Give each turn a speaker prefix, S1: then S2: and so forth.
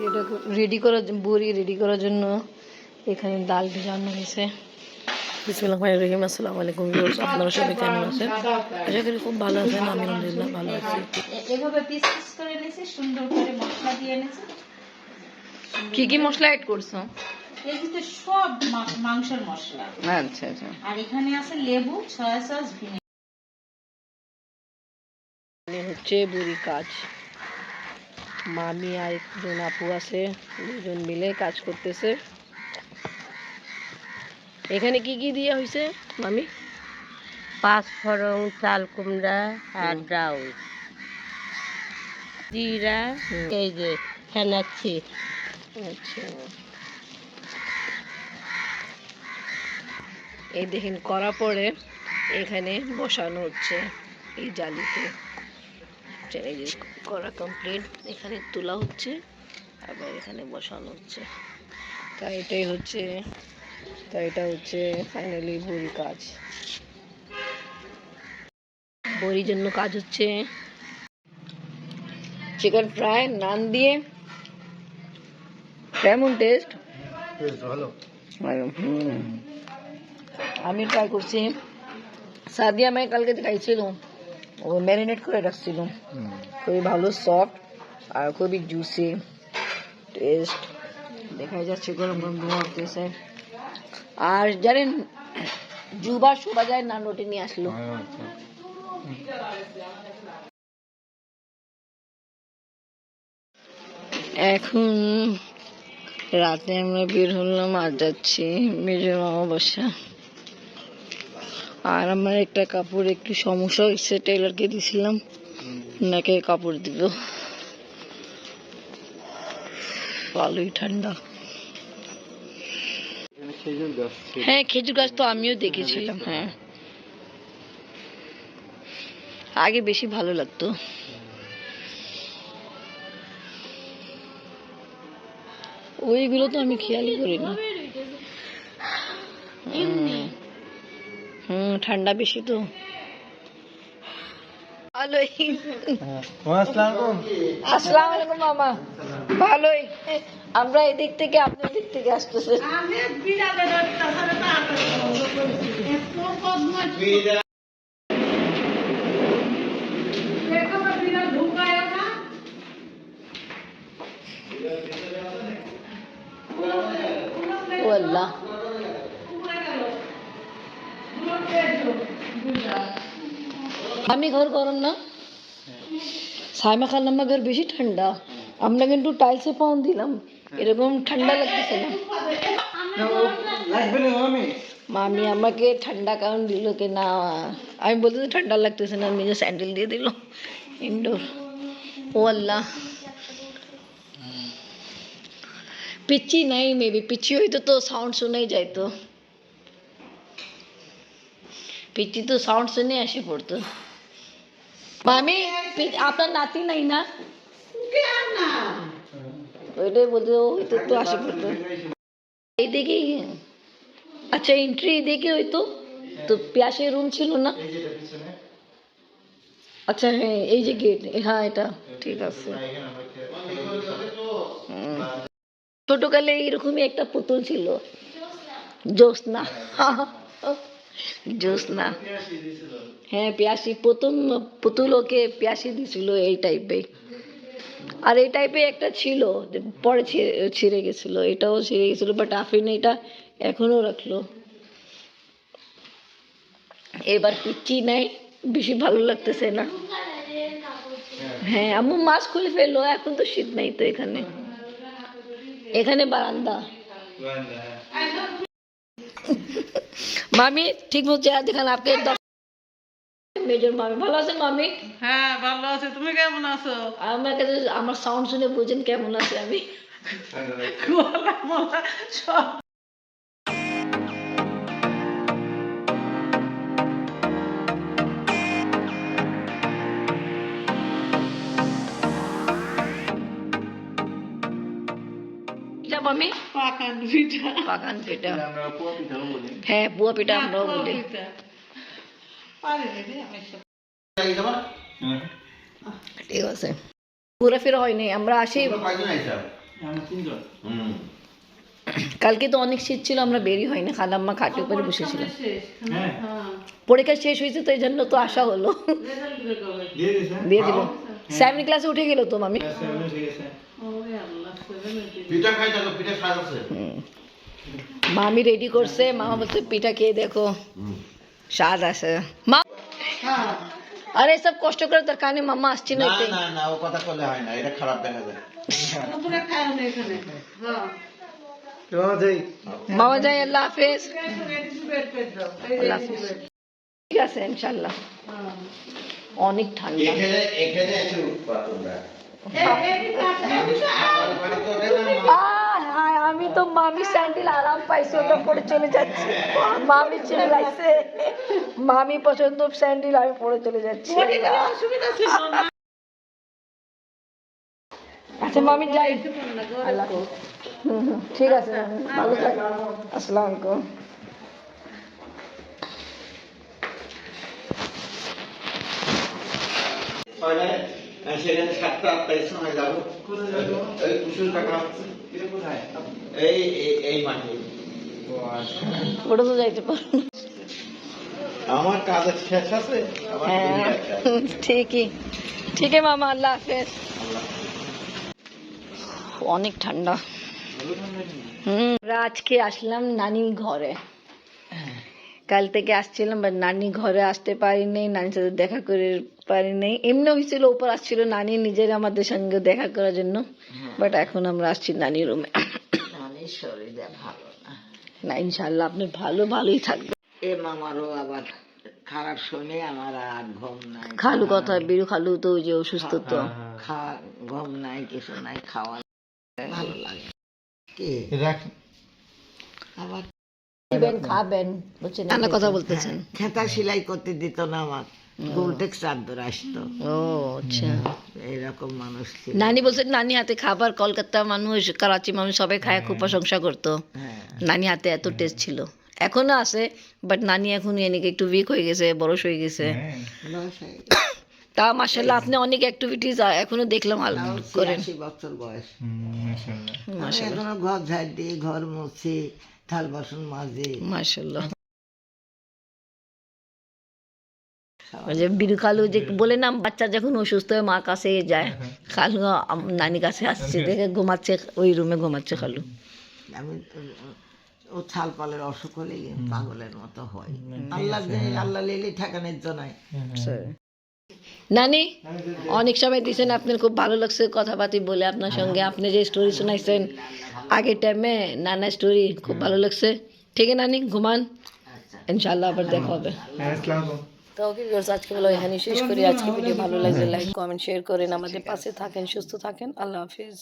S1: এটা রেডি করার বড়ি রেডি করার জন্য এখানে ডাল ভিজানো হয়েছে। বিসমিল্লাহির রহমানির রহিম। আসসালামু আলাইকুম ভিউয়ার্স, আপনারা সবাই কেমন আছেন? আশা করি খুব ভালো আছেন। আমি আলহামদুলিল্লাহ ভালো আছি।
S2: এভাবে পিস পিস করে নিয়েছি, সুন্দর করে মশলা দিয়ে নিয়েছি।
S1: কি কি মশলা অ্যাড করছো?
S2: এর ভিতরে সব মাংসের মশলা।
S1: আচ্ছা আচ্ছা।
S2: আর এখানে আছে লেবু, সয়া সস, ভিনেগার।
S1: হচ্ছে বুড়ি কাজ। মামি আর একজন আপু আছে, দুজন মিলে কাজ করতেছে। এখানে কি কি দেওয়া হয়েছে মামি?
S3: পাঁচফোড়ন, চাল কুমড়া আর ডাউল, জিরা, এই যে ফেনাচ্ছি।
S1: আচ্ছা, এই দেখেন করা পরে এখানে বসানো হচ্ছে এই জালিতে। এই যে করা কমপ্লিট, এখানে তোলা হচ্ছে আবার এখানে বসানো হচ্ছে। এটা হচ্ছে ফাইনালি বড়ি কাজ। বড়ির জন্য কাজ হচ্ছে চিকেন ফ্রাই নান দিয়ে। কেমন টেস্ট? ভালো। আমি ট্রাই করছি। সাদিয়া আমি কালকে খাইছিল, ও ম্যারিনেট করে রাখছিল, খুবই ভালো, সফট আর খুবই জুসি টেস্ট। দেখা যাচ্ছে গরম গরম ধোঁয়া উঠতেছে। আর জানেন, জুবার শোভা যায় নান রুটি নিয়ে আসলো। এখন রাতে আমরা বের হলাম, আর যাচ্ছি মেজর মামা বাসা। আর আমার একটা কাপড় একটু সমস্যা হয়েছে, টেলারকে দিছিলাম, নাকি কাপড় দিব। ভালোই ঠান্ডা। হ্যাঁ, খেজুর গাছ তো আমিও দেখেছিলাম। হ্যাঁ, আগে বেশি ভালো লাগতো। ওইগুলো তো আমি খেয়ালই করি না। ঠান্ডা বেশি তো। ভালোই। আসসালামু আলাইকুম মামা। ভালোই। আমরা এদিক থেকে আপনার দিক থেকে আসতেছে। ও আল্লাহ, আমি ঘর গরম না, সাইমা খালাম্মা ঘর বেশি ঠান্ডা। আমরা কিন্তু টাইলসে পাউন দিলাম, এরকম ঠান্ডা লাগতেছে না। মামি আমাকে ঠান্ডা কারণ দিল কি না, আমি বলতে ঠান্ডা লাগতেছে না, নিজে স্যান্ডেল দিয়ে দিল ইনডোর। ও আল্লাহ, পিচ্ছি নাই, মেবি পিচ্ছি হইতো তো সাউন্ড শুনেই যাইতো। পিচ্ছি তো সাউন্ড শুনে এসে পড়তো। মামি, আপনার নাতি নাই না? ওইটাই বলতে, হইতো তো আসে পড়তো। এই দেখি, আচ্ছা এন্ট্রি দেখে হইতো তো। পিয়াসের রুম ছিল না? আচ্ছা হ্যাঁ, এই যে গেট। হ্যাঁ, এটা ঠিক আছে। ছোটকালে এইরকমই একটা পুতুল ছিল, জ্যোৎস্না। জ্যোৎস্না, হ্যাঁ পিয়াসি, প্রথম পুতুল ওকে পিয়াসি দিছিল এই টাইপে। আর এই টাইপে একটা ছিল, পরে ছিঁড়ে গেছিল, এটাও ছিঁড়ে গেছিল, বাট আফরিন এটা এখনো রাখলো। এবার পিচ্ছি নাই, বেশি ভালো লাগতেছে না। হ্যাঁ, আম্মু মাস্ক খুলে ফেললো, এখন তো শীত নাই তো। এখানে বারান্দা। মামি ঠিক মতো দেখান আপনি। মেজর মামি ভালো আছেন? মামি
S4: হ্যাঁ ভালো আছে, তুমি কেমন আছো?
S1: আমার কাছে আমার সাউন্ড শুনে বুঝেন কেমন আছে আমি।
S4: গলা মলা সব।
S1: মামি
S4: পাকান পিঠা।
S1: পাকান পিঠা, হ্যাঁ বুয়া পিঠা আমরাও বলি। ঠিক আছে, ঘুরে ফিরে হয়নি, আমরা আসি। কালকে তো অনেক শীত ছিল, আমরা বেরি হয়নি, খালাম্মা খাটের উপরে বসেছিলাম। পরীক্ষা শেষ হয়েছে তো এই জন্য তো আসা হলো, দিয়ে দিল। 7 ক্লাসে উঠে গেল তো মামি। মামি রেডি করছে, মামা বলছে পিঠা খেয়ে দেখো স্বাদ আছে। মা আরে সব কষ্ট করে তোর কানে মামা আসছে না।
S5: না না ও কথা বললে হয় না, এটা খারাপ দেখা যায়।
S1: মামা যাই, আল্লাহ হাফেজ। আল্লাহ হাফেজ। ঠিক আছে ইনশাল্লাহ। অনেক ঠান্ডা।
S5: এখানে একটু তোমরা
S1: আমি তো মামি স্যান্ডেল আরাম পাইছি, ওটা পরে চলে যাচ্ছি। মামি চলে যাচ্ছে, মামি পছন্দ স্যান্ডেল, আমি পরে চলে যাচ্ছি। আচ্ছা মামি যাই। আল্লাহ হাফেজ। ঠিক আছে ভালো থাকো। আসসালামু আলাইকুম।
S5: সেখানে 7টা 8টার সময় যাবো। এই কুসুল কাকা এই মাঠে
S1: ওটা তো যাইতে পারো।
S5: আমার কাজের শেষ আছে।
S1: হ্যাঁ ঠিকই, ঠিক আছে মামা, আল্লাহ হাফেজ। অনেক ঠান্ডা। আজকে আসলাম নানি ঘরে, কাল থেকে আসছিলাম বাট নানি ঘরে আসতে পারিনি, নানির সাথে দেখা করে পারিনি। এমনি হয়েছিল উপর আসছিল নানি নিজের আমাদের সঙ্গে দেখা করার জন্য, বাট এখন আমরা আসছি নানি রুমে।
S3: নানির শরীরে ভালো না,
S1: না ইনশাল্লাহ আপনি ভালোই থাকবেন।
S3: এ মামারও আবার খারাপ শুনে আমার আর ঘুম নাই।
S1: খালু কথা, বিরু খালু তো ওই যে অসুস্থ তো,
S3: ঘুম নাই, কিছু নাই, খাওয়া ভালো লাগে কি আবার
S1: দিবেন খাবেন, বুঝছেন, নানা কথা বলতেছেন।
S3: খেতা সেলাই করতে দিত না আমার, গোলটেক চাদর আসতো।
S1: ও আচ্ছা।
S3: এইরকম মানুষ ছিল।
S1: নানি বলছে নানি হাতে খাবার কলকাতা মানুষ, করাচি মানুষ সবাই খায়, খুব প্রশংসা করতো। নানি হাতে এত টেস্ট ছিল, এখনো আছে, বাট নানি এখন এনেকে একটু উইক হয়ে গেছে, বরস হয়ে গেছে। তা মাশাআল্লাহ আপনি অনেক অ্যাক্টিভিটিস এখনো দেখলাম করেন।
S3: 80 বছর বয়স।
S1: মাশাআল্লাহ
S3: এখনো ঘর ঝাড় দিয়ে, ঘর মুছি, থাল বাসন মাজে।
S1: মাশাআল্লাহ। ওই যে বিরু খালু যে বলে না, বাচ্চা যখন অসুস্থ হয়ে মা কাছে যায়, খালু নানি কাছে আসছে দেখে ঘুমাচ্ছে, ওই রুমে ঘুমাচ্ছে খালু।
S3: আমি ও ছাল পালের অসুখ হলে পাগলের মতো হয়। আল্লাহ লিলি ঠেকানোর জন্য।
S1: নানি অনেক সময় দিয়েছেন, আপনার খুব ভালো লাগছে কথাবার্তা বলে আপনার সঙ্গে, আপনি যে স্টোরি শোনাইছেন আগের টাইমে, নানা স্টোরি খুব ভালো লাগছে। ঠিক আছে নানি, ঘুমান, ইনশাআল্লাহ আবার দেখা হবে। তো ওকে ভিউয়ার্স, আজকে বলো এখানে শেষ করি। আজকে ভিডিও ভালো লাগলে লাইক কমেন্ট শেয়ার করেন, আমাদের পাশে থাকেন, সুস্থ থাকেন। আল্লাহ হাফেজ।